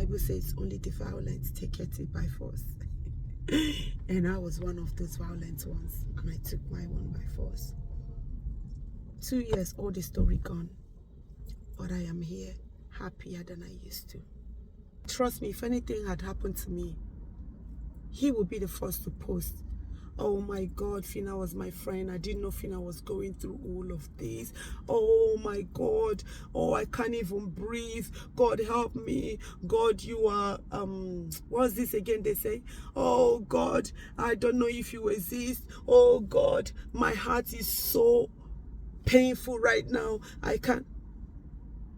Bible says only the violent take it by force. And I was one of those violent ones, and I took my one by force. 2 years, all the story gone, but I am here, happier than I used to. Trust me, if anything had happened to me, he would be the first to post, oh my God, Fina was my friend. I didn't know Fina was going through all of this. Oh my God. Oh, I can't even breathe. God, help me. God, you are, what's this again they say? Oh God, I don't know if you exist. Oh God, my heart is so painful right now. I can't.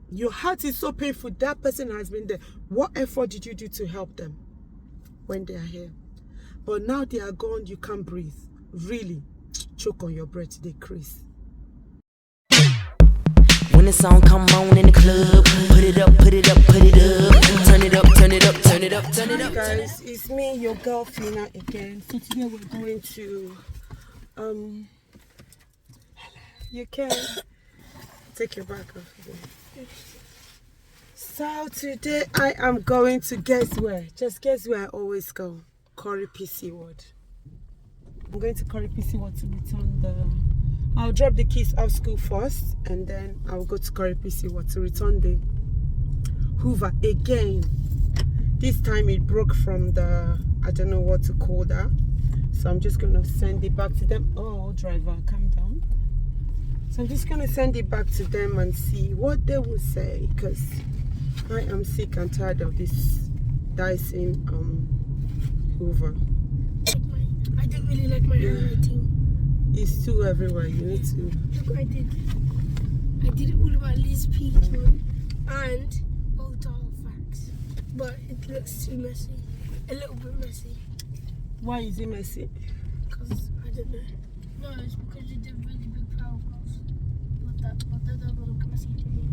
Your heart is so painful. That person has been there. What effort did you do to help them when they are here? But now they are gone, you can't breathe. Really, choke on your breath, they crease. When the song come on in the club, put it up, put it up, put it up. Turn it up, turn it up, turn it up, turn it up. Hi guys, it's me, your girl Fina again. So today we're going to, you can take your back off again. So today I am going to guess where? Just guess where I always go. Corrie PC Ward. I'm going to Corrie PC Ward to return the... I'll drop the keys off school first, and then I'll go to Corrie PC Ward to return the Hoover again. This time it broke from the... I don't know what to call that. So I'm just going to send it back to them. Oh, driver, calm down. So I'm just going to send it back to them and see what they will say, because I am sick and tired of this Dyson Hoover. I don't really like my handwriting. It's too everywhere. You need to. Look what I did. I did it all about Liz Peakman and old facts. But it looks too messy. A little bit messy. Why is it messy? Because I don't know. No, it's because you did really big paragraphs. But that doesn't look messy to me.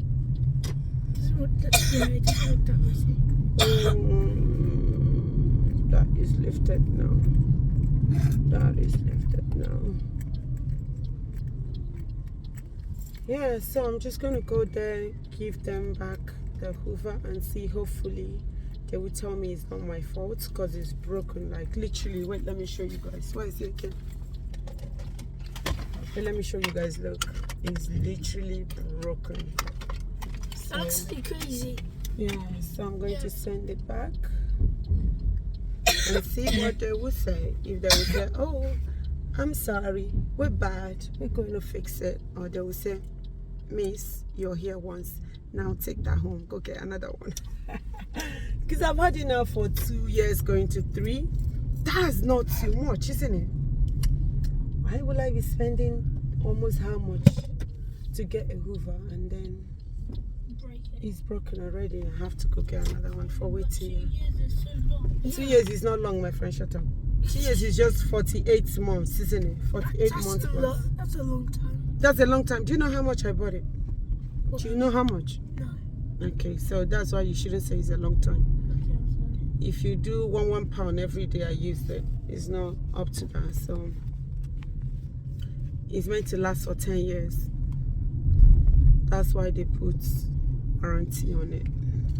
It doesn't look that messy. That is lifted now. That is lifted now. Yeah, so I'm just gonna go there, give them back the Hoover and see. Hopefully they will tell me it's not my fault because it's broken. Like literally, wait, let me show you guys. Why is it again? Okay, let me show you guys. Look, it's literally broken. So, That's crazy. yeah, so I'm going to send it back and see what they will say. If they will say, oh, I'm sorry, we're bad, we're going to fix it. Or they will say, miss, you're here once, now take that home, go get another one. Because I've had enough for 2 years going to 3. That's not too much, isn't it? Why will I be spending almost how much to get a Hoover and then it's broken already? I have to go get another one for waiting. 2 years is so long. 2 years is not long, my friend. Shut up. 2 years is just 48 months, isn't it? 48 months plus. That's a long time. That's a long time. Do you know how much I bought it? Do you know how much? No. Okay, so that's why you shouldn't say it's a long time. Okay, I'm sorry. If you do one pound every day, I use it. It's not up to that. So it's meant to last for 10 years. That's why they put warranty on it.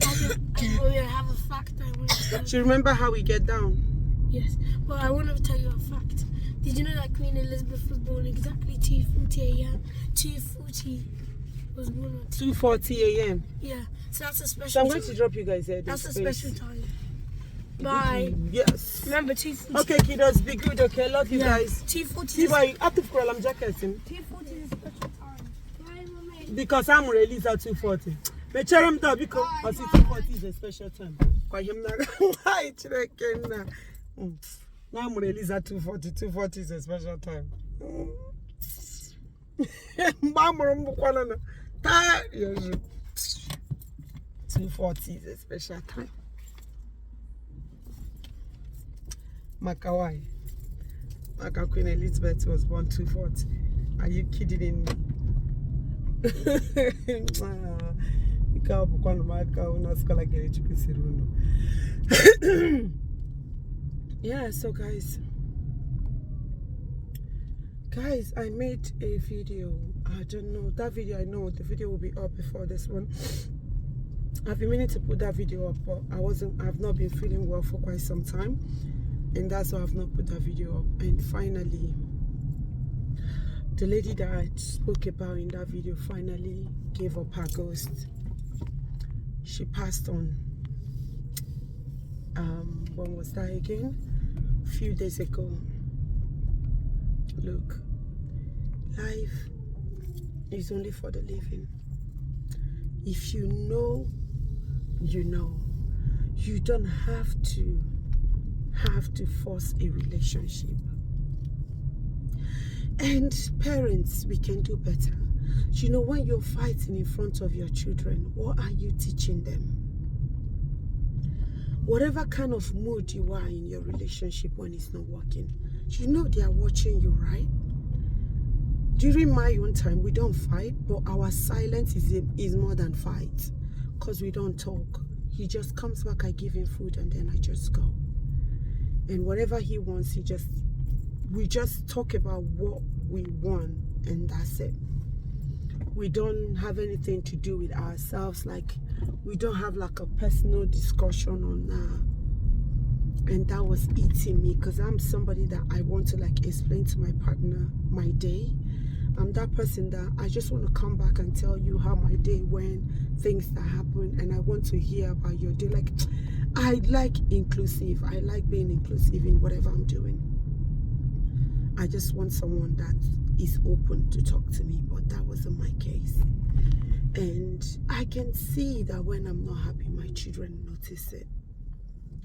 I have a fact I want to tell Do you. you remember how we get down? Yes, but I want to tell you a fact. Did you know that Queen Elizabeth was born exactly 2:40 a.m.? 2:40 was born at 2:40 a.m. Yeah, so that's a special So I'm going time. to drop you guys here. That's a Space. special time. Bye. Yes. Remember 2:40. Okay, kiddos, be good. Okay, love you guys. 2:40 See is why out of I'm jacketing 2:40 is a special time. Bye, mommy. because I'm released at 2:40. But Cherem da because I see 2:40 is a special time. Kwa him na hi chireke na. Now I'm released at 2:40. 2:40 is a special time. Mbamro mbukwana na. Ta yes. 2:40 is a special time. Makawai. Maka Queen Elizabeth was born 2:40. Are you kidding me? Yeah, so guys, I made a video. I don't know that video. I know the video will be up before this one. I've been meaning to put that video up, but I've not been feeling well for quite some time, and that's why I've not put that video up. And finally, the lady that I spoke about in that video finally gave up her ghost. She passed on. When was that again? A few days ago. Look, life is only for the living. If you know, you know. You don't have to force a relationship. And parents, we can do better. You know, when you're fighting in front of your children, what are you teaching them? Whatever kind of mood you are in your relationship when it's not working, you know they are watching you, right? During my own time, we don't fight, but our silence is more than fight, because we don't talk. He just comes back, I give him food, and then I just go. And whatever he wants, we just talk about what we want, and that's it. We don't have anything to do with ourselves. Like, we don't have like a personal discussion on that. And that was eating me, because I'm somebody that I want to like explain to my partner my day. I'm that person that I just want to come back and tell you how my day went, things that happen, and I want to hear about your day. Like, I like inclusive. I like being inclusive in whatever I'm doing. I just want someone that is open to talk to me, but that wasn't my case. And I can see that when I'm not happy, my children notice it.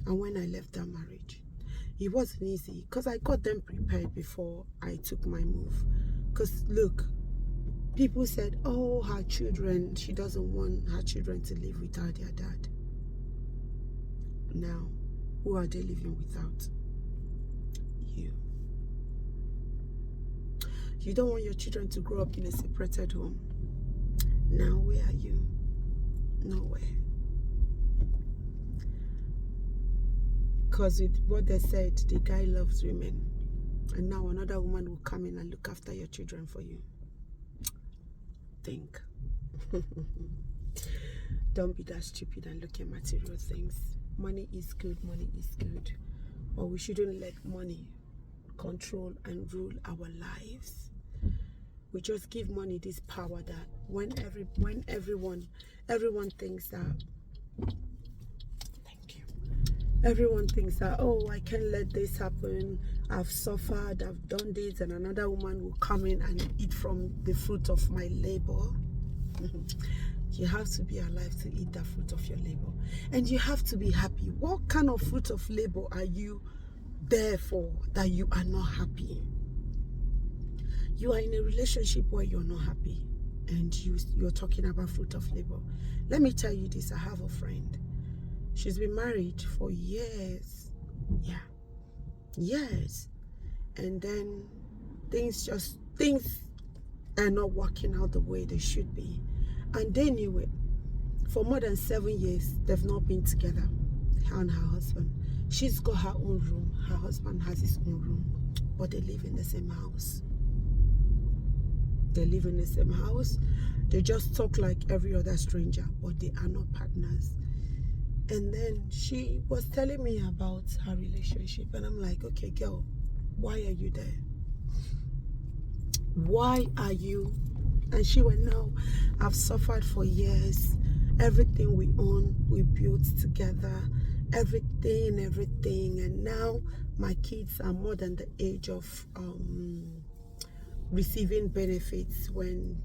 And when I left that marriage, it wasn't easy, because I got them prepared before I took my move. Because look, people said, oh, her children, she doesn't want her children to live without their dad. Now, who are they living without? You. You don't want your children to grow up in a separated home. Now, where are you? Nowhere. Because with what they said, the guy loves women. And now another woman will come in and look after your children for you. Think. Don't be that stupid and look at material things. Money is good, money is good. But we shouldn't let money control and rule our lives. We just give money this power that when everyone thinks that, thank you, everyone thinks that, oh, I can't let this happen, I've suffered, I've done this, and another woman will come in and eat from the fruit of my labor. You have to be alive to eat the fruit of your labor, and you have to be happy. What kind of fruit of labor are you there for that you are not happy? You are in a relationship where you're not happy, and you're talking about fruit of labor. Let me tell you this. I have a friend. She's been married for years. Yeah, years. And then things are not working out the way they should be. And they knew it. For more than 7 years, they've not been together, her and her husband. She's got her own room. Her husband has his own room. But they live in the same house. They live in the same house. They just talk like every other stranger, but they are not partners. And then she was telling me about her relationship, and I'm like, okay, girl, why are you there? Why are you? And she went, no, I've suffered for years. Everything we own, we built together. Everything. And now my kids are more than the age of receiving benefits when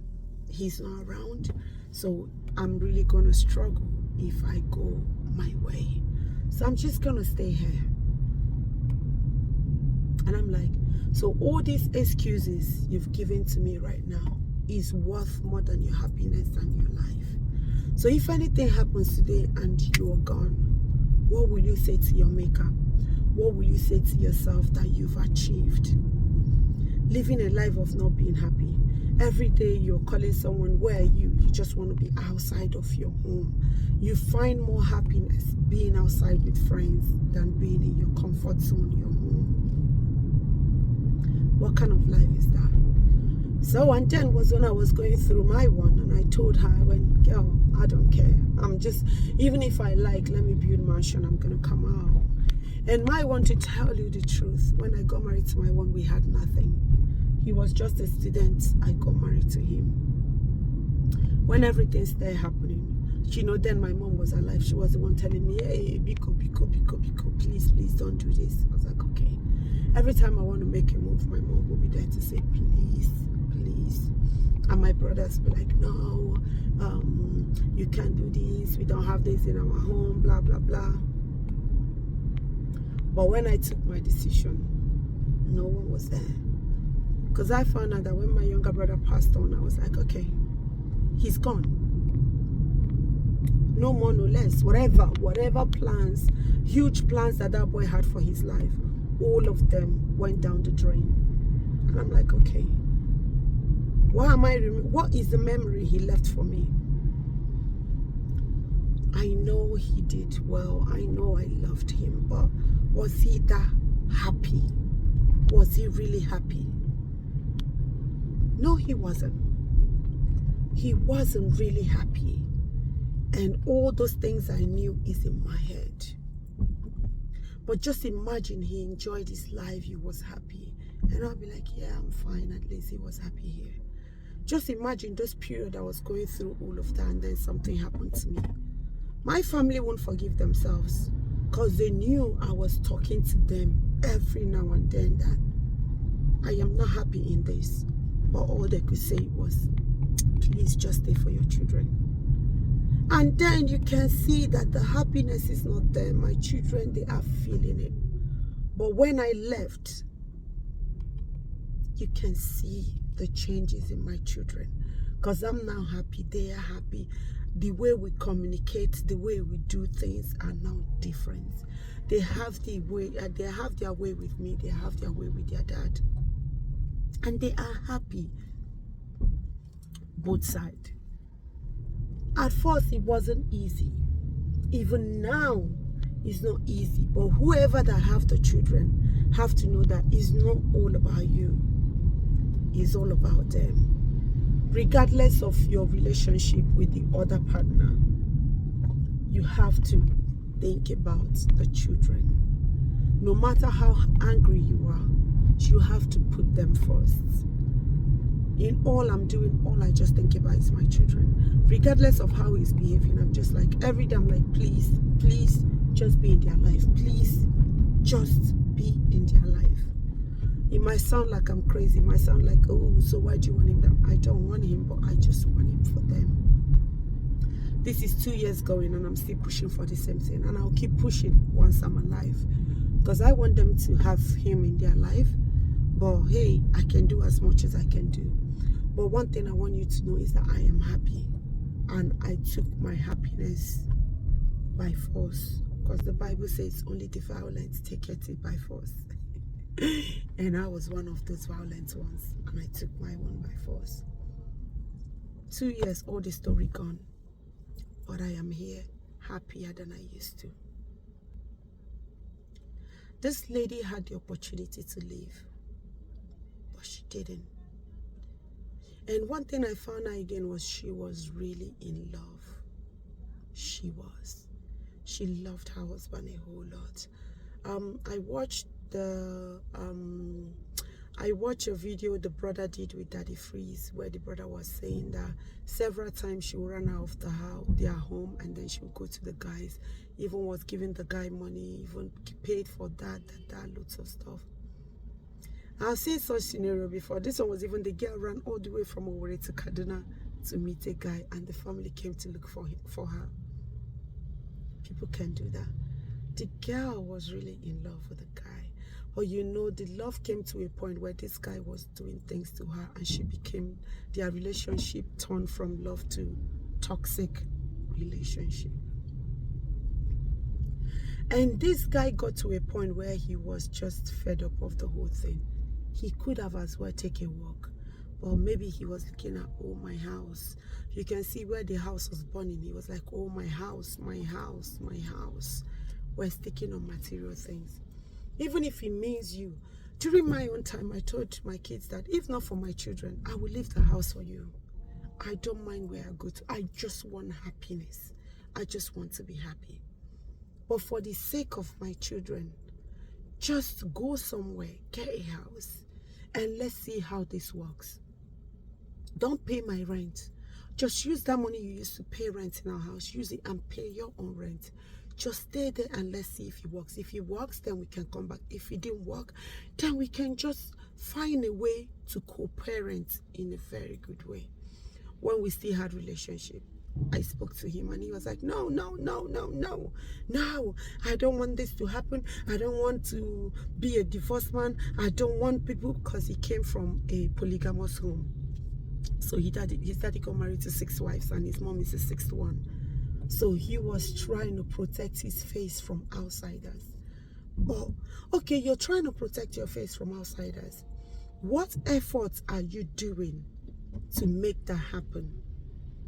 he's not around. So I'm really going to struggle if I go my way. So I'm just going to stay here. And I'm like, so all these excuses you've given to me right now is worth more than your happiness and your life. So if anything happens today and you're gone, what will you say to your maker? What will you say to yourself that you've achieved? Living a life of not being happy. Every day you're calling someone, where are you? You just want to be outside of your home. You find more happiness being outside with friends than being in your comfort zone, your home. What kind of life is that? So, and then was when I was going through my one, and I told her, girl, I don't care. I'm just, even if I like, let me build mansion, I'm gonna come out. And my one, to tell you the truth, when I got married to my one, we had nothing. He was just a student. I got married to him. When everything started happening, you know, then my mom was alive. She was the one telling me, hey, Biko, please, don't do this. I was like, okay. Every time I want to make a move, my mom will be there to say, please. And my brothers be like, no, you can't do this. We don't have this in our home, blah, blah, blah. But when I took my decision, no one was there. Because I found out that when my younger brother passed on, I was like, okay, he's gone. No more, no less. Whatever plans, huge plans that boy had for his life, all of them went down the drain. And I'm like, okay, what is the memory he left for me? I know he did well. I know I loved him, but was he that happy? Was he really happy? No, he wasn't. He wasn't really happy. And all those things I knew is in my head. But just imagine he enjoyed his life, he was happy. And I'll be like, yeah, I'm fine, at least he was happy here. Just imagine those periods I was going through all of that, and then something happened to me. My family won't forgive themselves, because they knew I was talking to them every now and then that I am not happy in this. But all they could say was, please just stay for your children. And then you can see that the happiness is not there. My children, they are feeling it. But when I left, you can see the changes in my children. Because I'm now happy, they are happy. The way we communicate, the way we do things are now different. They have their way with me, they have their way with their dad. And they are happy. Both sides. At first, it wasn't easy. Even now, it's not easy. But whoever that have the children have to know that it's not all about you. It's all about them. Regardless of your relationship with the other partner, you have to think about the children. No matter how angry you are, you have to put them first. In all I'm doing, all I just think about is my children. Regardless of how he's behaving, I'm just like, every day I'm like, please, just be in their life. Please, just be in their life. It might sound like I'm crazy. It might sound like, oh, so why do you want him? I don't want him, but I just want him for them. This is 2 years going, and I'm still pushing for the same thing. And I'll keep pushing once I'm alive. Because I want them to have him in their life. But hey, I can do as much as I can do. But one thing I want you to know is that I am happy. And I took my happiness by force. Because the Bible says only the violent take it by force. And I was one of those violent ones. And I took my one by force. 2 years, all the story gone. But I am here, happier than I used to. This lady had the opportunity to leave. But she didn't. And one thing I found out again was she was really in love. She was. She loved her husband a whole lot. I watched a video the brother did with Daddy Freeze, where the brother was saying that several times she would run out of their home, and then she would go to the guys, even was giving the guy money, even paid for that, lots of stuff. I've seen such scenario before. This one was even the girl ran all the way from Owerri to Kaduna to meet a guy, and the family came to look for her. People can do that. The girl was really in love with the guy. But you know, the love came to a point where this guy was doing things to her, and their relationship turned from love to toxic relationship. And this guy got to a point where he was just fed up of the whole thing. He could have as well taken a walk. Or maybe he was looking at, oh, my house. You can see where the house was burning. He was like, oh, my house, my house, my house. We're sticking on material things. Even if it means you During my own time, I told my kids that if not for my children, I will leave the house for you. I don't mind where I go to. I just want happiness. I just want to be happy. But for the sake of my children, just go somewhere, get a house, and let's see how this works. Don't pay my rent. Just use that money you used to pay rent in our house. Use it and pay your own rent. Just stay there and let's see if it works. If it works, then we can come back. If it didn't work, then we can just find a way to co-parent in a very good way. When we still had relationship, I spoke to him and he was like, no, I don't want this to happen. I don't want to be a divorced man. I don't want people, because he came from a polygamous home. So his daddy got married to 6 wives and his mom is the 6th one. So he was trying to protect his face from outsiders. But okay, you're trying to protect your face from outsiders. What efforts are you doing to make that happen?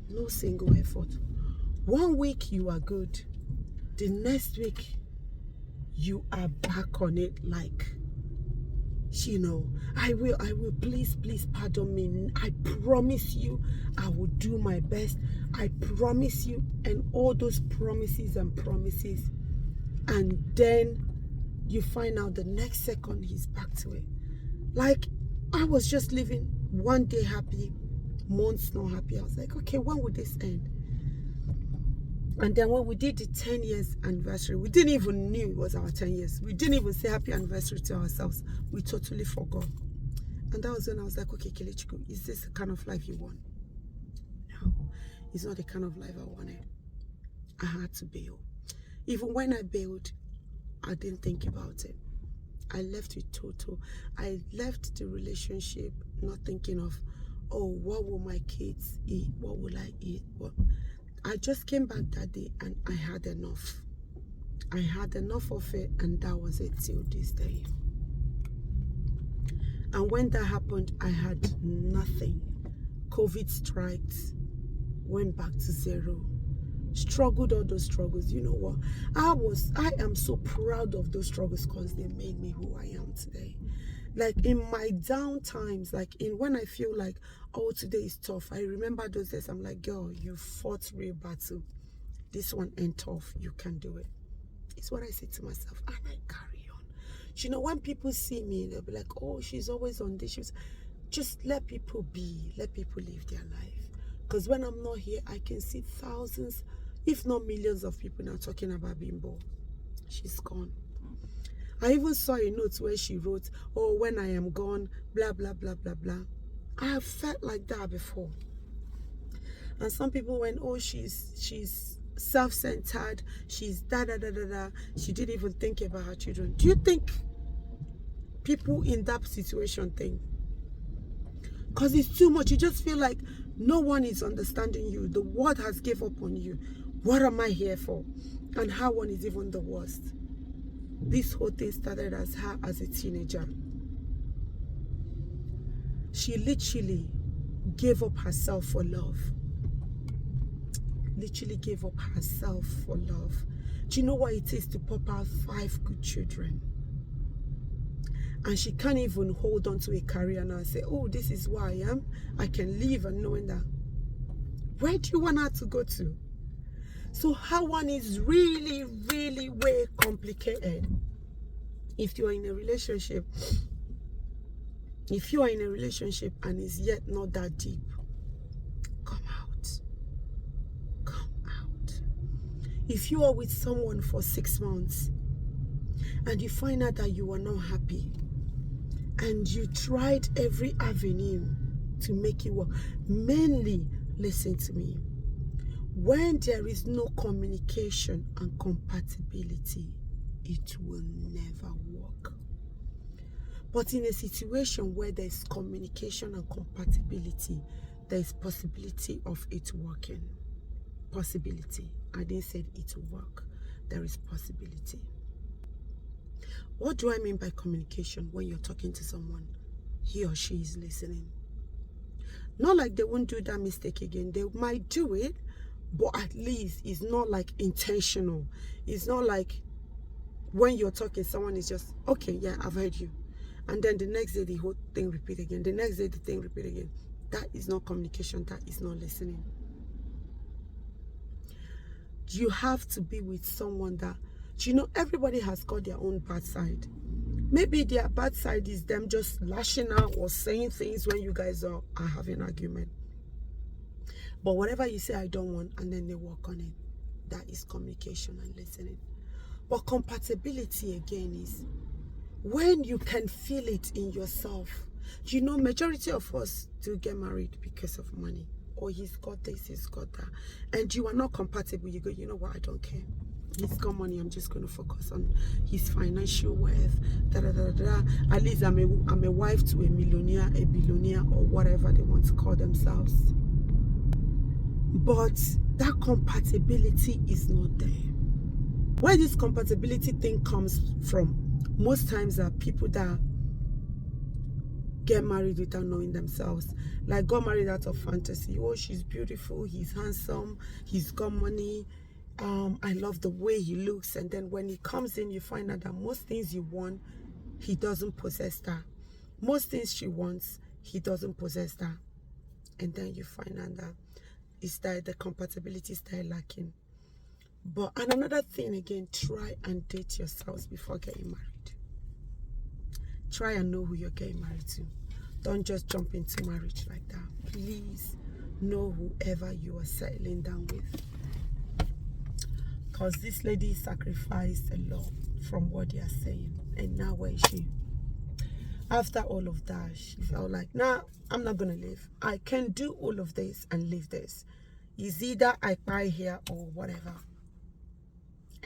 No single effort. 1 week you are good. The next week you are back on it like, you know, I will, please pardon me. I promise you I will do my best. I promise you. And all those promises. And then you find out the next second he's back to it. Like, I was just living one day happy, months not happy. I was like, okay, when would this end? And then when we did the 10 years anniversary, we didn't even knew it was our 10 years. We didn't even say happy anniversary to ourselves. We totally forgot. And that was when I was like, okay, Kelechukwu, is this the kind of life you want? No, it's not the kind of life I wanted. I had to bail. Even when I bailed, I didn't think about it. I left with total. I left the relationship not thinking of, oh, what will my kids eat? What will I eat? What? I just came back that day and I had enough. I had enough of it, and that was it till this day. And when that happened, I had nothing. COVID strikes, went back to zero. Struggled all those struggles. You know what? I am so proud of those struggles because they made me who I am today. Like in my down times, like when I feel like, oh, today is tough, I remember those days. I'm like, girl, you fought real battle. This one ain't tough. You can do it. It's what I say to myself, and I carry on. You know, when people see me, they'll be like, oh, she's always on this. Just let people be. Let people live their life. Because when I'm not here, I can see thousands, if not millions of people now talking about Bimbo. She's gone. I even saw a note where she wrote, oh, when I am gone, blah, blah, blah, blah, blah. I have felt like that before. And some people went, oh, she's self-centered, she's da-da-da-da-da. She didn't even think about her children. Do you think people in that situation think? Because it's too much. You just feel like no one is understanding you. The world has given up on you. What am I here for? And her one is even the worst. This whole thing started as her as a teenager. She literally gave up herself for love. Literally gave up herself for love. Do you know what it is to pop out 5 good children? And she can't even hold on to a career now and say, oh, this is who I am. I can live and knowing that. Where do you want her to go to? So her one is really, really way complicated. If you are in a relationship, and it's yet not that deep, come out. Come out. If you are with someone for 6 months and you find out that you are not happy and you tried every avenue to make it work, mainly, listen to me, when there is no communication and compatibility, it will never work. But in a situation where there is communication and compatibility, there is possibility of it working. Possibility. I didn't say it will work. There is possibility. What do I mean by communication? When you're talking to someone, he or she is listening. Not like they won't do that mistake again. They might do it, but at least it's not like intentional. It's not like when you're talking, someone is just, okay, yeah, I've heard you. and then the next day the whole thing repeat again, the next day the thing repeat again. That is not communication. That is not listening. You have to be with someone that, you know, everybody has got their own bad side. Maybe their bad side is them just lashing out or saying things when you guys are having an argument. But whatever you say, I don't want, and then they work on it. That is communication and listening. But compatibility again is when you can feel it in yourself. You know, majority of us do get married because of money. Or he's got this, he's got that. And you are not compatible. You go, you know what, I don't care. He's got money, I'm just going to focus on his financial worth. At least I'm a wife to a millionaire, a billionaire, or whatever they want to call themselves. But that compatibility is not there. Where this compatibility thing comes from, most times are people that get married without knowing themselves. Like got married out of fantasy. Oh, she's beautiful, he's handsome, he's got money, I love the way he looks. And then when he comes in, you find out that most things you want, he doesn't possess that. Most things she wants, he doesn't possess that. And then you find out that it's that the compatibility is there lacking. But and another thing again, try and date yourselves before getting married. Try and know who you're getting married to. Don't just jump into marriage like that. Please know whoever you are settling down with. Because this lady sacrificed a lot from what they are saying. And now where is she? After all of that, she felt like, nah, I'm not going to live. I can do all of this and leave this. It's either I buy here or whatever.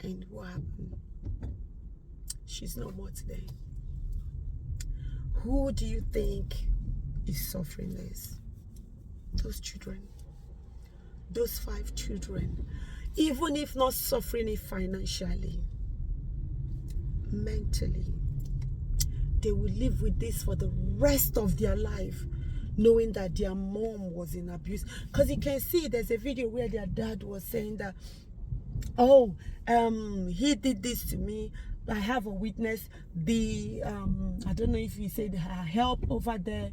And what happened? She's no more today. Who do you think is suffering this? Those children. Those 5 children. Even if not suffering it financially, mentally, they will live with this for the rest of their life, knowing that their mom was in abuse. Because you can see there's a video where their dad was saying that, oh, he did this to me. I have a witness. The I don't know if he said her help over there,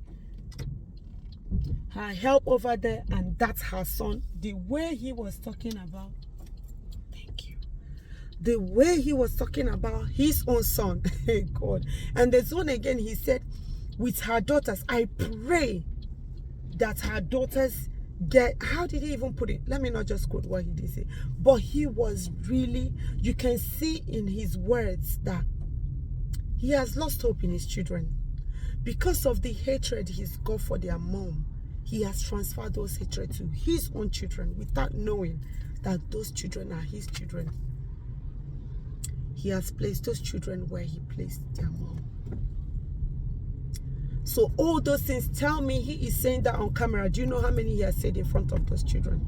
and that's her son. The way he was talking about, thank you. The way he was talking about his own son, God. And there's one again, he said, with her daughters, I pray that her daughters get, how did he even put it? Let me not just quote what he did say. But he was really, you can see in his words that he has lost hope in his children. Because of the hatred he's got for their mom, he has transferred those hatred to his own children without knowing that those children are his children. He has placed those children where he placed their mom. So all those things, tell me he is saying that on camera. Do you know how many he has said in front of those children?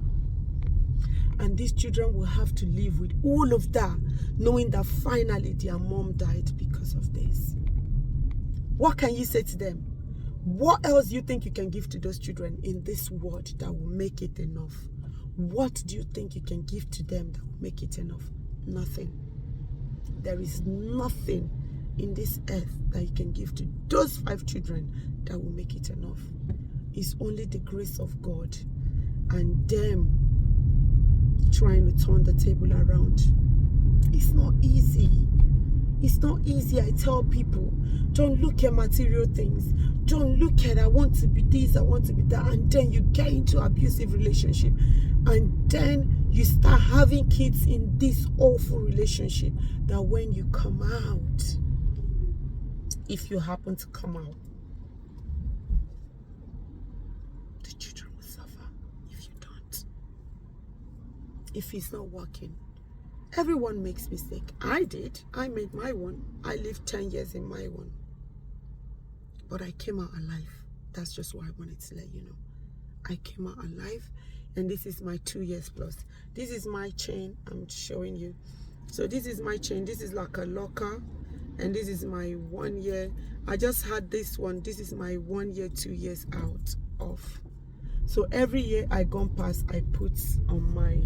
And these children will have to live with all of that, knowing that finally their mom died because of this. What can you say to them? What else do you think you can give to those children in this world that will make it enough? What do you think you can give to them that will make it enough? Nothing. There is nothing in this earth that you can give to those 5 children that will make it enough. It's only the grace of God and them trying to turn the table around. It's not easy. It's not easy. I tell people, don't look at material things. Don't look at I want to be this, I want to be that, and then you get into abusive relationship, and then you start having kids in this awful relationship that when you come out, if you happen to come out, the children will suffer if you don't. If it's not working. Everyone makes mistake. I did. I made my one. I lived 10 years in my one. But I came out alive. That's just what I wanted to let you know. I came out alive, and this is my 2 years plus. This is my chain I'm showing you. So this is my chain. This is like a locker. And this is my 1 year. I just had this one. This is my 1 year, 2 years out of. So every year I gone past, I put on my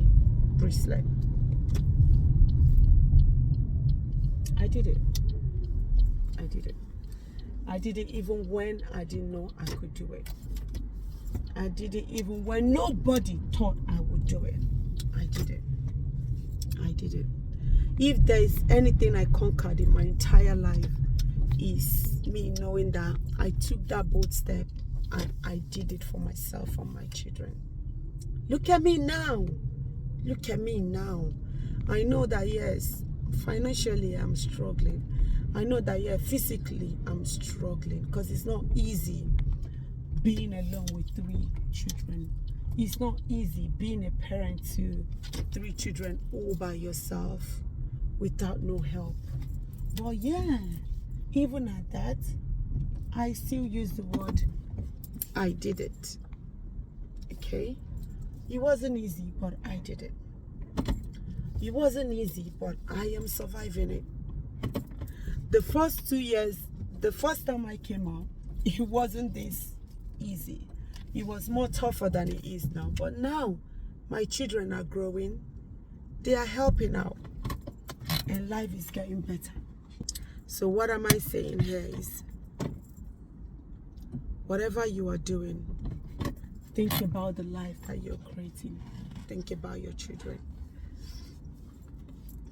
bracelet. I did it. I did it even when I didn't know I could do it. I did it even when nobody thought I would do it. I did it. I did it. If there is anything I conquered in my entire life, is me knowing that I took that bold step and I did it for myself and my children. Look at me now. Look at me now. I know that, yes, financially I'm struggling. I know that, yeah, physically I'm struggling, because it's not easy being alone with 3 children. It's not easy being a parent to 3 children all by yourself without no help. But yeah, even at that, I still use the word I did it. Okay? It wasn't easy, but I did it. It wasn't easy, but I am surviving it. The first 2 years, the first time I came out, it wasn't this easy. It was more tougher than it is now. But now, my children are growing. They are helping out. And life is getting better. So what am I saying here is, whatever you are doing, think about the life that you're creating. Think about your children.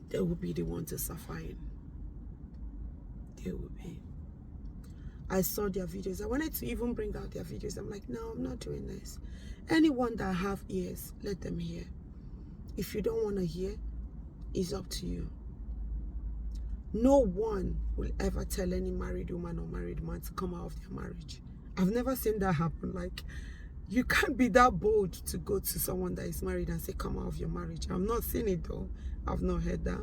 They will be the ones to suffer in. They will be. I saw their videos. I wanted to even bring out their videos. I'm like, no, I'm not doing this. Anyone that have ears, let them hear. If you don't want to hear, it's up to you. No one will ever tell any married woman or married man to come out of their marriage. I've never seen that happen. Like, you can't be that bold to go to someone that is married and say, come out of your marriage. I've not seen it though. I've not heard that.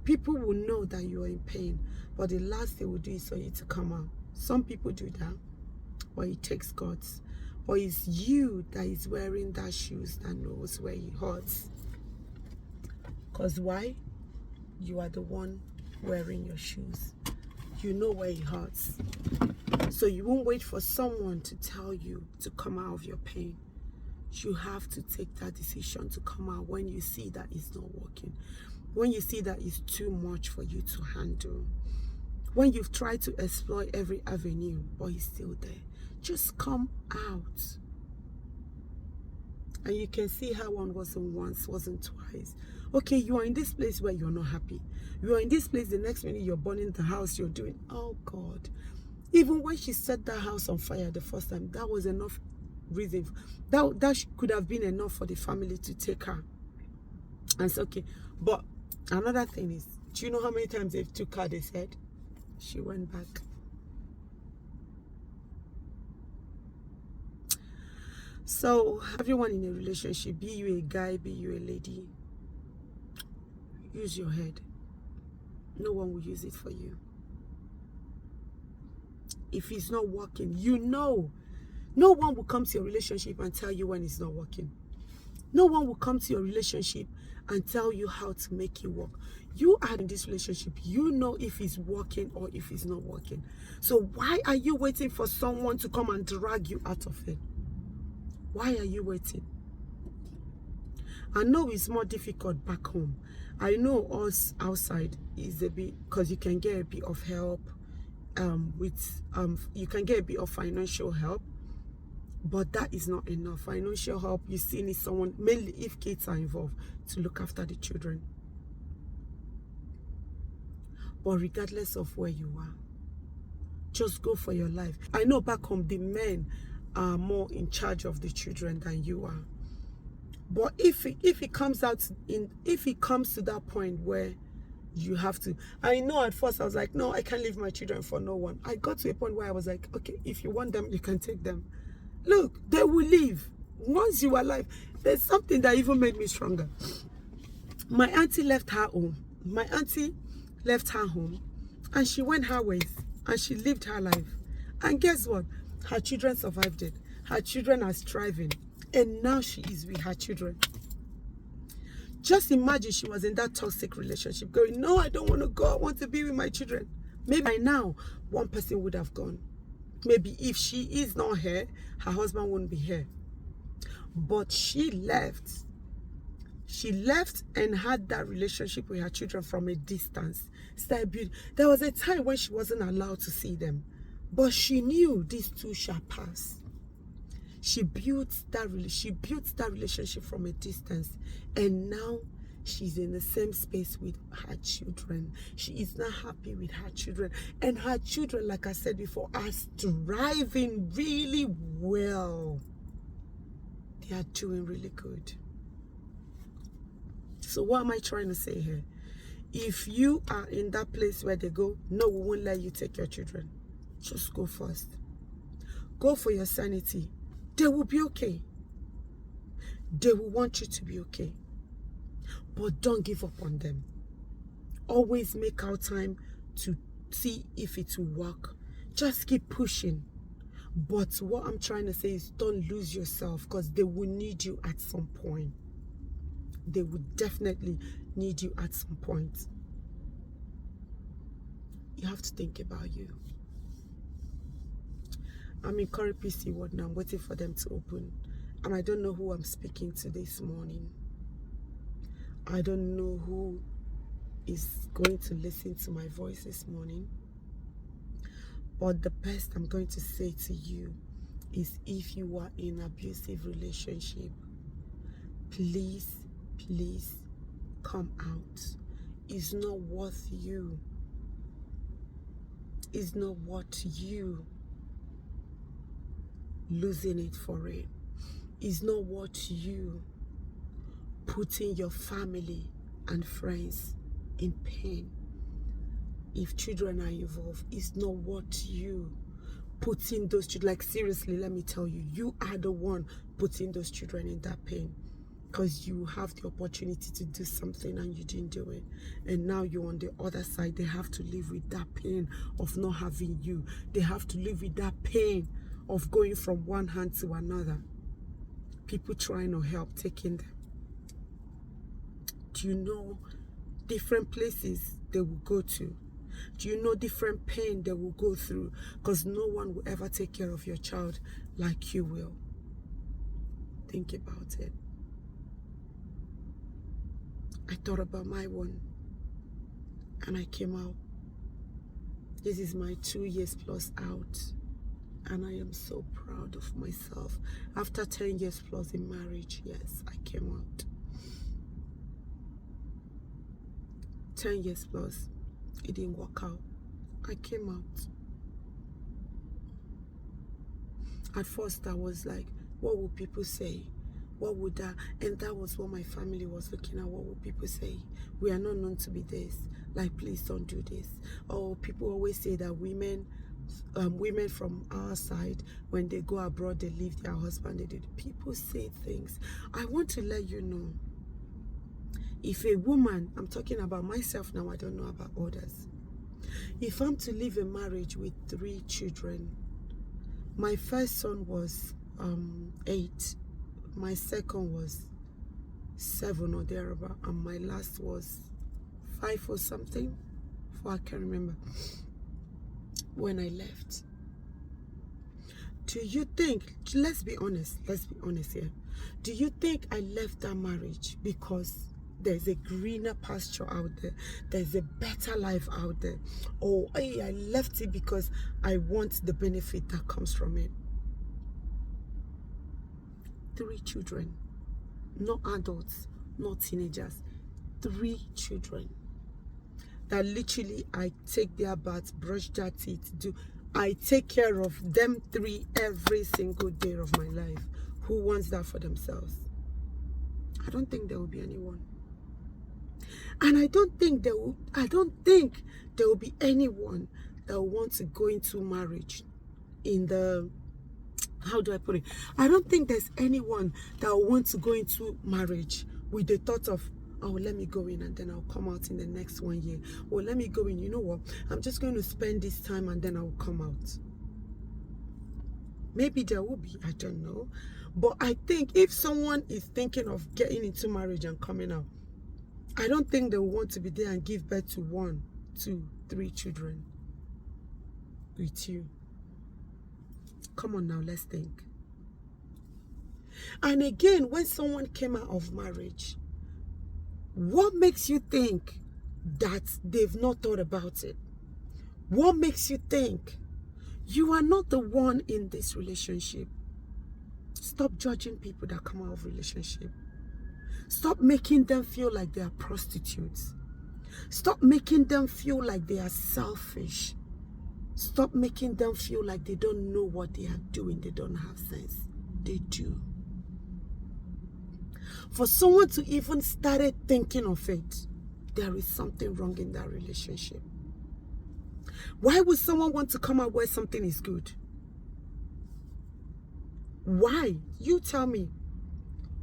People will know that you are in pain, but the last they will do is for you to come out. Some people do that, but it takes guts. But it's you that is wearing that shoes that knows where it hurts. Because why? You are the one wearing your shoes. You know where it hurts. So you won't wait for someone to tell you to come out of your pain. You have to take that decision to come out when you see that it's not working. When you see that it's too much for you to handle. When you've tried to explore every avenue, but it's still there. Just come out. And you can see how one wasn't once, wasn't twice. Okay, you are in this place where you're not happy. You are in this place, the next minute you're burning the house, you're doing, oh God. Even when she set that house on fire the first time, that was enough reason. That could have been enough for the family to take her. And it's okay. But another thing is, do you know how many times they took her, they said? She went back. So, everyone in a relationship, be you a guy, be you a lady, use your head. No one will use it for you. If it's not working, you know. No one will come to your relationship and tell you when it's not working. No one will come to your relationship and tell you how to make it work. You are in this relationship. You know if it's working or if it's not working. So why are you waiting for someone to come and drag you out of it? Why are you waiting? I know it's more difficult back home. I know us outside is a bit, because you can get a bit of help you can get a bit of financial help, but that is not enough. Financial help, you still need someone, mainly if kids are involved, to look after the children. But regardless of where you are, just go for your life. I know back home the men are more in charge of the children than you are. But if it comes to that point where you have to, I know at first I was like, no, I can't leave my children for no one. I got to a point where I was like, okay, if you want them, you can take them. Look, they will leave. Once you are alive, there's something that even made me stronger. My auntie left her home. My auntie left her home and she went her ways and she lived her life. And guess what? Her children survived it. Her children are striving. And now she is with her children. Just imagine she was in that toxic relationship going, no, I don't want to go. I want to be with my children. Maybe by now, one person would have gone. Maybe if she is not here, her husband wouldn't be here. But she left. She left and had that relationship with her children from a distance. There was a time when she wasn't allowed to see them. But she knew these two shall pass. She built that relationship from a distance, and now she's in the same space with her children. She is not happy with her children, and her children, like I said before, are thriving really well. They are doing really good. So what am I trying to say here? If you are in that place where they go, no, we won't let you take your children, just go first. Go for your sanity. They will be okay. They will want you to be okay. But don't give up on them. Always make out time to see if it will work. Just keep pushing. But what I'm trying to say is don't lose yourself, because they will need you at some point. They will definitely need you at some point. You have to think about you. I'm in Corrie PC Ward now. I'm waiting for them to open. And I don't know who I'm speaking to this morning. I don't know who is going to listen to my voice this morning. But the best I'm going to say to you is, if you are in an abusive relationship, please, please come out. It's not worth you. It's not worth you losing it for it. It's not worth you putting your family and friends in pain. If children are involved, it's not worth you putting those children, like seriously, let me tell you, you are the one putting those children in that pain, because you have the opportunity to do something and you didn't do it. And now you're on the other side. They have to live with that pain of not having you. They have to live with that pain of going from one hand to another. People trying to help, taking them. Do you know different places they will go to? Do you know different pain they will go through? Because no one will ever take care of your child like you will. Think about it. I thought about my one, and I came out. This is my 2 years plus out, and I am so proud of myself. After 10 years plus in marriage, yes, I came out. 10 years plus, it didn't work out. I came out. At first, I was like, what will people say? What would that? And that was what my family was looking at. What would people say? We are not known to be this. Like, please don't do this. Or people always say that women from our side, when they go abroad, they leave their husband. They did. People say things. I want to let you know. If a woman, I'm talking about myself now, I don't know about others. If I'm to live a marriage with 3 children, my first son was 8. My second was 7 or thereabout, and my last was 5 or something. I can't remember. When I left, do you think? Let's be honest here. Do you think I left that marriage because there's a greener pasture out there, there's a better life out there, or hey, I left it because I want the benefit that comes from it? 3 children, not adults, not teenagers, 3 children that literally I take their baths, brush their teeth, I take care of them 3 every single day of my life. Who wants that for themselves? I don't think there will be anyone. And I don't think there will be anyone that will want to go into marriage in the, how do I put it? I don't think there's anyone that will want to go into marriage with the thought of, oh, let me go in and then I'll come out in the next 1 year. Or let me go in, you know what? I'm just going to spend this time and then I'll come out. Maybe there will be, I don't know. But I think if someone is thinking of getting into marriage and coming out, I don't think they will want to be there and give birth to 1, 2, 3 children with you. Come on now, let's think. And again, when someone came out of marriage, what makes you think that they've not thought about it? What makes you think You are not the one in this relationship. Stop judging people that come out of relationship. Stop making them feel like they are prostitutes. Stop making them feel like they are selfish. Stop making them feel like they don't know what they are doing. They don't have sense. They do. For someone to even started thinking of it, there is something wrong in that relationship. Why would someone want to come out where something is good? Why? You tell me.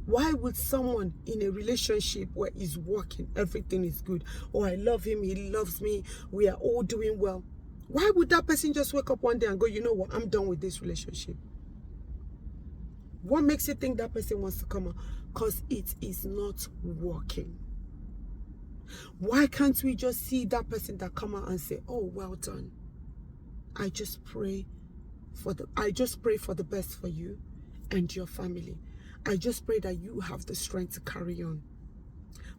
Why would someone in a relationship where it's working, everything is good, or I love him, he loves me, we are all doing well, why would that person just wake up one day and go, you know what, I'm done with this relationship? What makes you think that person wants to come out? Because it is not working. Why can't we just see that person that come out and say, oh, well done. I just pray for the best for you and your family. I just pray that you have the strength to carry on.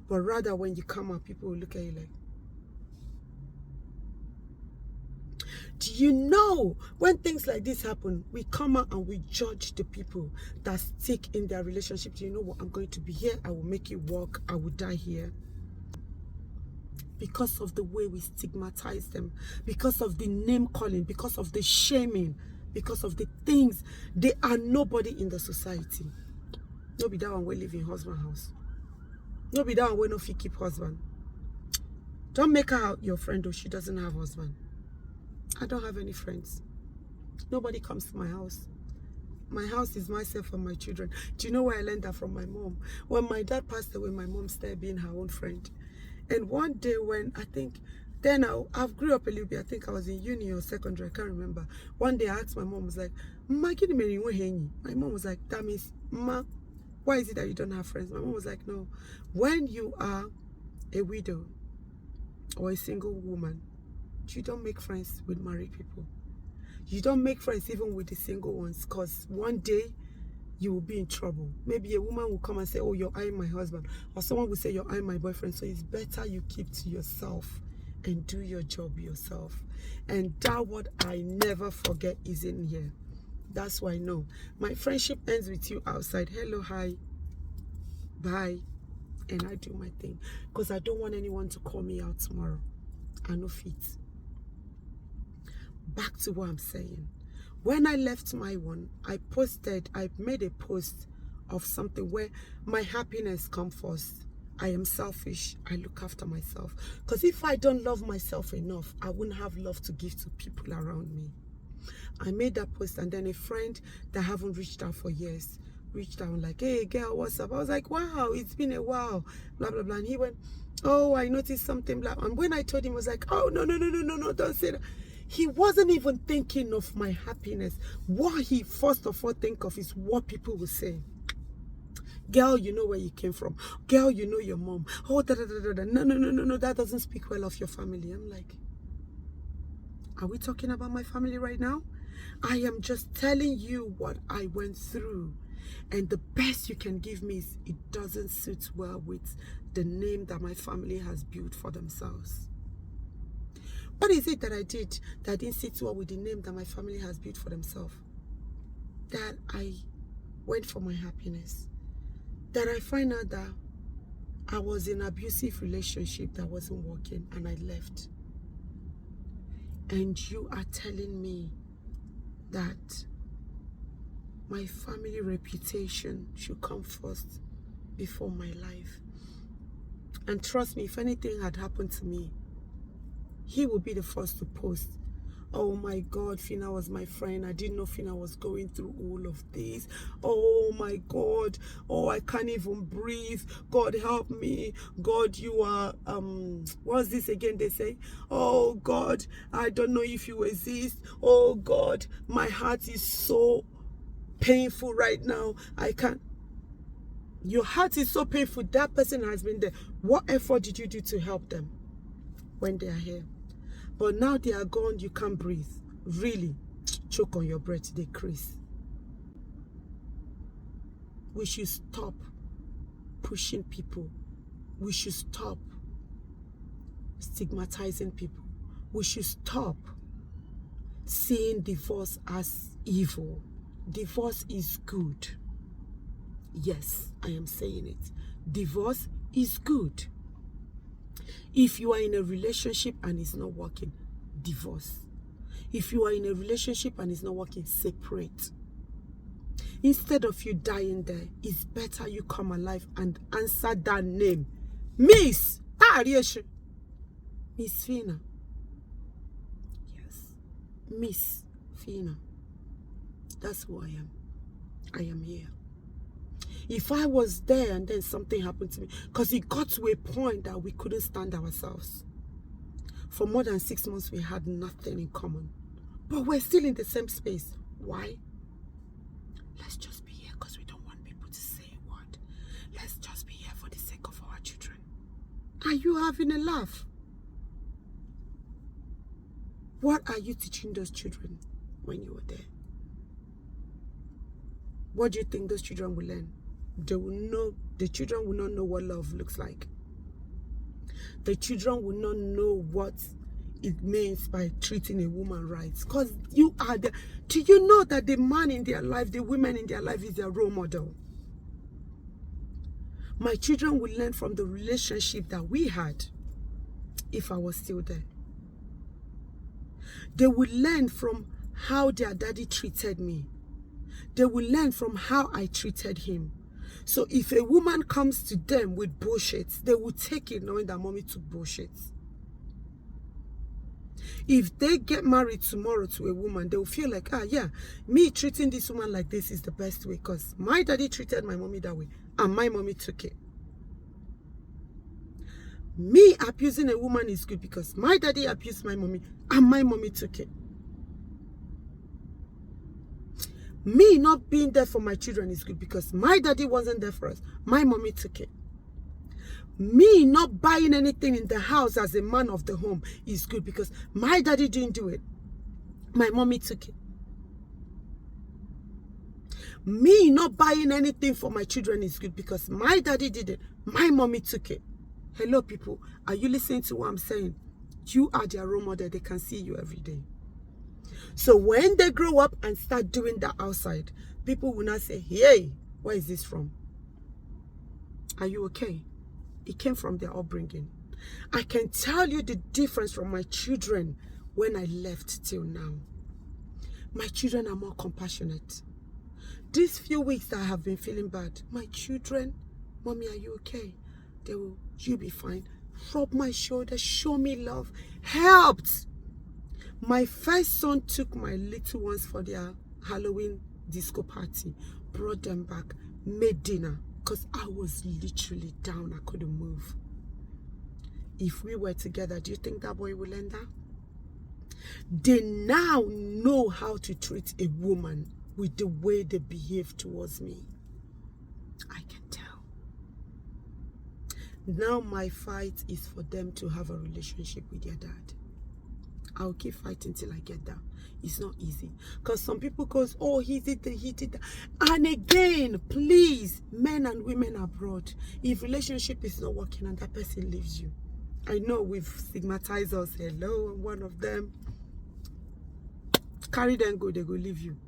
But rather when you come out, people will look at you like, do you know when things like this happen, we come out and we judge the people that stick in their relationship. Do you know what? I'm going to be here. I will make it work. I will die here. Because of the way we stigmatize them, because of the name calling, because of the shaming, because of the things. They are nobody in the society. No be that one we live in husband house. No be that one we no fit keep husband. Don't make her your friend or she doesn't have husband. I don't have any friends. Nobody comes to my house. My house is myself and my children. Do you know where I learned that from my mom? When my dad passed away, my mom started being her own friend. And one day when I think, then I've grew up a little bit. I think I was in uni or secondary. I can't remember. One day I asked my mom, was like, my mom was like, that means, Ma, why is it that you don't have friends? My mom was like, no. When you are a widow or a single woman, you don't make friends with married people. You don't make friends even with the single ones, because one day you will be in trouble. Maybe a woman will come and say, oh, you're eyeing my husband. Or someone will say, you're eyeing my boyfriend. So it's better you keep to yourself and do your job yourself. And that what I never forget is in here. That's why I know. My friendship ends with you outside. Hello, hi, bye. And I do my thing. Because I don't want anyone to call me out tomorrow. I know fit. Back to what I'm saying. When I left my one, I made a post of something where my happiness comes first. I am selfish. I look after myself. Because if I don't love myself enough, I wouldn't have love to give to people around me. I made that post, and then a friend that haven't reached out for years reached out like, hey girl, what's up? I was like, wow, it's been a while, blah, blah, blah. And he went, oh, I noticed something, blah. And when I told him, I was like, oh, no, don't say that. He wasn't even thinking of my happiness. What he first of all think of is what people will say. Girl, you know where you came from. Girl, you know your mom. Oh, da, da, da, da. No, that doesn't speak well of your family. I'm like, are we talking about my family right now? I am just telling you what I went through. And the best you can give me is it doesn't suit well with the name that my family has built for themselves. What is it that I did that didn't sit well with the name that my family has built for themselves? That I went for my happiness. That I find out that I was in an abusive relationship that wasn't working and I left. And you are telling me that my family reputation should come first before my life. And trust me, if anything had happened to me, he would be the first to post, oh my God, Fina was my friend. I didn't know Fina was going through all of this. Oh my God. Oh, I can't even breathe. God, help me. God, you are, what's this again they say? Oh God, I don't know if you exist. Oh God, my heart is so painful right now. I can't. Your heart is so painful. That person has been there. What effort did you do to help them when they are here? But now they are gone, you can't breathe. Really, choke on your breath, they crease. We should stop pushing people. We should stop stigmatizing people. We should stop seeing divorce as evil. Divorce is good. Yes, I am saying it. Divorce is good. If you are in a relationship and it's not working, divorce. If you are in a relationship and it's not working, separate. Instead of you dying there, it's better you come alive and answer that name. Miss Fina. Yes. Miss Fina. That's who I am. I am here. If I was there and then something happened to me, because it got to a point that we couldn't stand ourselves. For more than 6 months, we had nothing in common. But we're still in the same space. Why? Let's just be here because we don't want people to say a word. Let's just be here for the sake of our children. Are you having a laugh? What are you teaching those children when you were there? What do you think those children will learn? They will know, the children will not know what love looks like. The children will not know what it means by treating a woman right. Because you are there. Do you know that the man in their life, the women in their life is their role model? My children will learn from the relationship that we had if I was still there. They will learn from how their daddy treated me. They will learn from how I treated him. So if a woman comes to them with bullshit, they will take it knowing that mommy took bullshit. If they get married tomorrow to a woman, they will feel like, yeah, me treating this woman like this is the best way because my daddy treated my mommy that way and my mommy took it. Me abusing a woman is good because my daddy abused my mommy and my mommy took it. Me not being there for my children is good because my daddy wasn't there for us. My mommy took it. Me not buying anything in the house as a man of the home is good because my daddy didn't do it. My mommy took it. Me not buying anything for my children is good because my daddy did it. My mommy took it. Hello, people. Are you listening to what I'm saying? You are their role model. They can see you every day. So when they grow up and start doing that outside, people will not say, hey, where is this from? Are you okay? It came from their upbringing. I can tell you the difference from my children when I left till now. My children are more compassionate. These few weeks that I have been feeling bad, my children, mommy, are you okay? They will, you'll be fine. Rub my shoulder, show me love, helped. My first son took my little ones for their Halloween disco party, brought them back, made dinner, because I was literally down. I couldn't move. If we were together, do you think that boy will end that? They now know how to treat a woman with the way they behave towards me. I can tell. Now my fight is for them to have a relationship with their dad. I'll keep fighting till I get that. It's not easy. Because some people goes, oh, he did that. And again, please, men and women abroad, if relationship is not working and that person leaves you. I know we've stigmatized us. Hello, one of them. Carry them, go, they go leave you.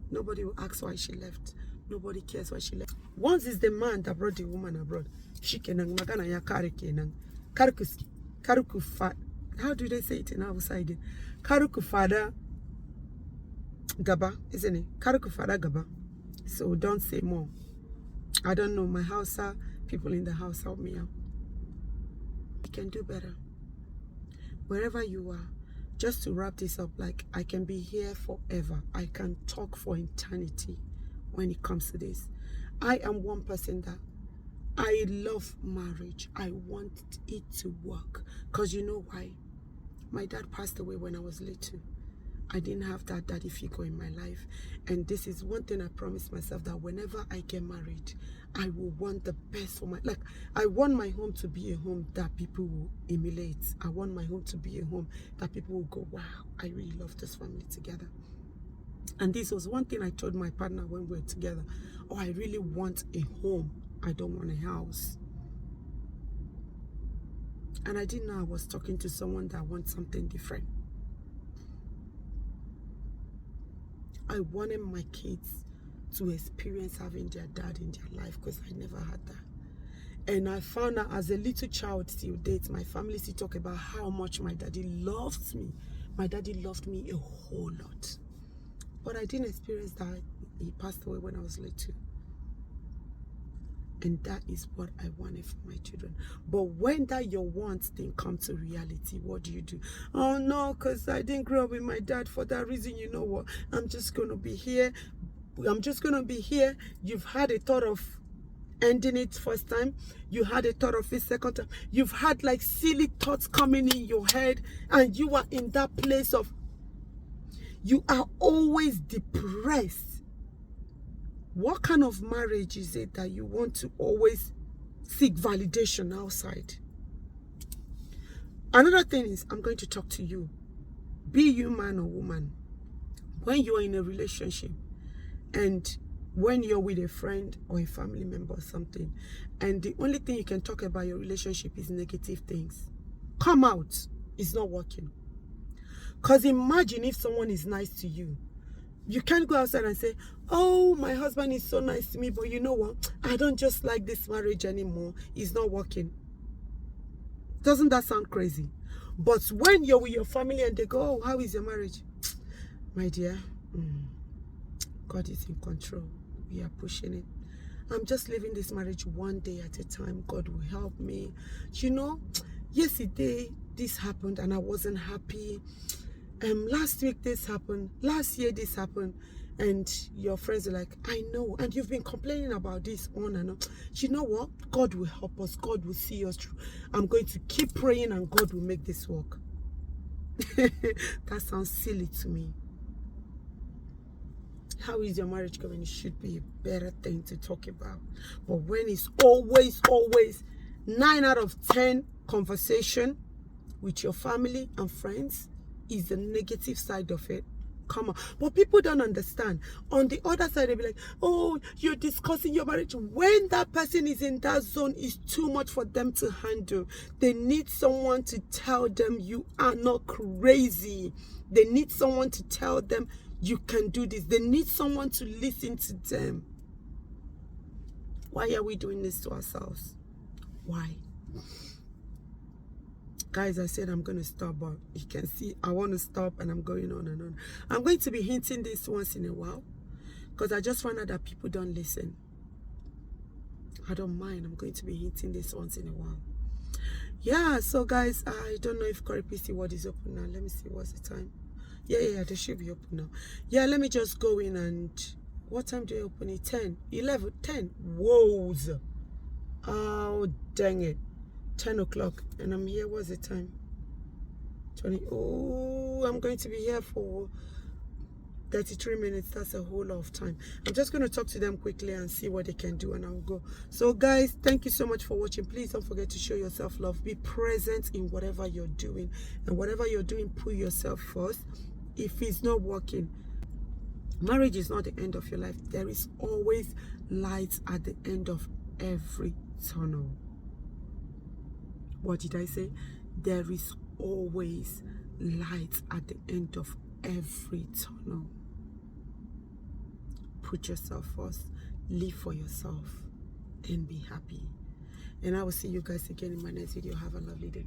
Nobody will ask why she left. Nobody cares why she left. Once it's the man that brought the woman abroad, she kenang magana ya kare kenang. Karuku fat. How do they say it in Hausa again? Karuku fada gaba, isn't it? Karuku fada gaba. So don't say more. I don't know. My Hausa people in the house help me out. You can do better. Wherever you are, just to wrap this up, like I can be here forever. I can talk for eternity when it comes to this. I am one person that I love marriage. I want it to work. Because you know why? My dad passed away when I was little. I didn't have that daddy figure in my life. And this is one thing I promised myself, that whenever I get married, I will want the best for my, like, I want my home to be a home that people will emulate. I want my home to be a home that people will go, wow, I really love this family together. And this was one thing I told my partner when we were together. Oh, I really want a home. I don't want a house. And I didn't know I was talking to someone that wants something different. I wanted my kids to experience having their dad in their life, because I never had that. And I found out as a little child till date, my family still talk about how much my daddy loves me. My daddy loved me a whole lot. But I didn't experience that. He passed away when I was little. And that is what I wanted for my children. But when that your wants didn't come to reality, what do? Oh no, because I didn't grow up with my dad. For that reason, you know what? I'm just going to be here. I'm just going to be here. You've had a thought of ending it first time. You had a thought of it second time. You've had like silly thoughts coming in your head. And you are in that place of, you are always depressed. What kind of marriage is it that you want to always seek validation outside? Another thing is, I'm going to talk to you. Be you man or woman. When you are in a relationship and when you're with a friend or a family member or something, and the only thing you can talk about your relationship is negative things, come out. It's not working. Because imagine if someone is nice to you. You can't go outside and say, oh, my husband is so nice to me, but you know what? I don't just like this marriage anymore. It's not working. Doesn't that sound crazy? But when you're with your family and they go, oh, how is your marriage? My dear, God is in control. We are pushing it. I'm just living this marriage one day at a time. God will help me. You know, yesterday this happened and I wasn't happy. Last week this happened, last year this happened, and your friends are like, I know, and you've been complaining about this on and on. You know what? God will help us. God will see us through. I'm going to keep praying and God will make this work. That sounds silly to me. How is your marriage going? It should be a better thing to talk about. But when it's always 9 out of 10 conversation with your family and friends, is the negative side of it. Come on. But people don't understand. On the other side, they'll be like, oh, you're discussing your marriage. When that person is in that zone, it's too much for them to handle. They need someone to tell them you are not crazy. They need someone to tell them you can do this. They need someone to listen to them. Why are we doing this to ourselves? Why? Guys, I said I'm going to stop, but you can see I want to stop and I'm going on and on. I'm going to be hinting this once in a while because I just found out that people don't listen. I don't mind. I'm going to be hinting this once in a while. Yeah, so guys, I don't know if Corey PC World is open now. Let me see. What's the time? Yeah, they should be open now. Yeah, let me just go in and... What time do you open it? 10, 11, 10. Whoa. Oh, dang it. 10 o'clock and I'm here. What's the time? 20. Oh, I'm going to be here for 33 minutes. That's a whole lot of time. I'm just going to talk to them quickly and see what they can do and I'll go. So guys, thank you so much for watching. Please don't forget to show yourself love. Be present in whatever you're doing, and whatever you're doing, put yourself first. If it's not working, marriage is not the end of your life. There is always light at the end of every tunnel. What did I say? There is always light at the end of every tunnel. Put yourself first. Live for yourself and be happy. And I will see you guys again in my next video. Have a lovely day.